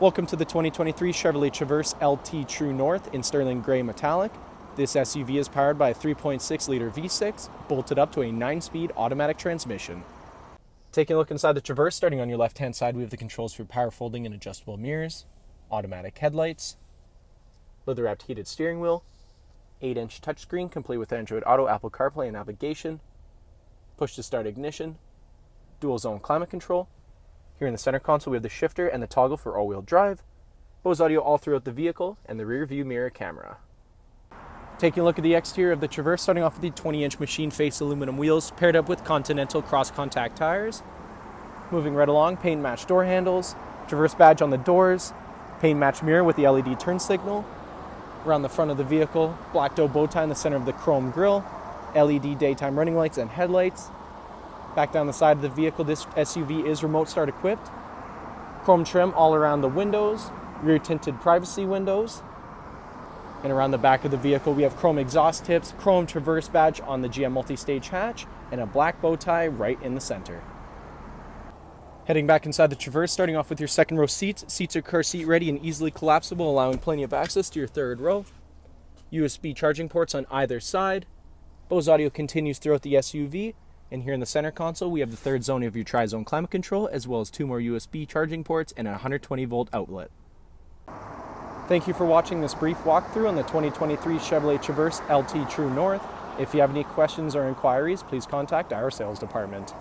Welcome to the 2023 Chevrolet Traverse LT True North in sterling gray metallic. This SUV is powered by a 3.6-liter V6, bolted up to a 9-speed automatic transmission. Taking a look inside the Traverse, starting on your left-hand side, we have the controls for power folding and adjustable mirrors, automatic headlights, leather-wrapped heated steering wheel, 8-inch touchscreen complete with Android Auto, Apple CarPlay, and navigation, push-to-start ignition, dual-zone climate control. Here in the center console, we have the shifter and the toggle for all-wheel drive, Bose audio all throughout the vehicle, and the rear view mirror camera. Taking a look at the exterior of the Traverse, starting off with the 20-inch machine face aluminum wheels paired up with Continental cross-contact tires. Moving right along, paint match door handles, Traverse badge on the doors, paint match mirror with the LED turn signal. Around the front of the vehicle, black doe bow tie in the center of the chrome grille, LED daytime running lights and headlights. Back down the side of the vehicle, this SUV is remote start equipped. Chrome trim all around the windows, rear tinted privacy windows. And around the back of the vehicle, we have chrome exhaust tips, chrome Traverse badge on the GM multi-stage hatch, and a black bow tie right in the center. Heading back inside the Traverse, starting off with your second row seats. Seats are car seat ready and easily collapsible, allowing plenty of access to your third row. USB charging ports on either side. Bose audio continues throughout the SUV. And here in the center console, we have the third zone of your tri-zone climate control, as well as 2 more USB charging ports and a 120-volt outlet. Thank you for watching this brief walkthrough on the 2023 Chevrolet Traverse LT True North. If you have any questions or inquiries, please contact our sales department.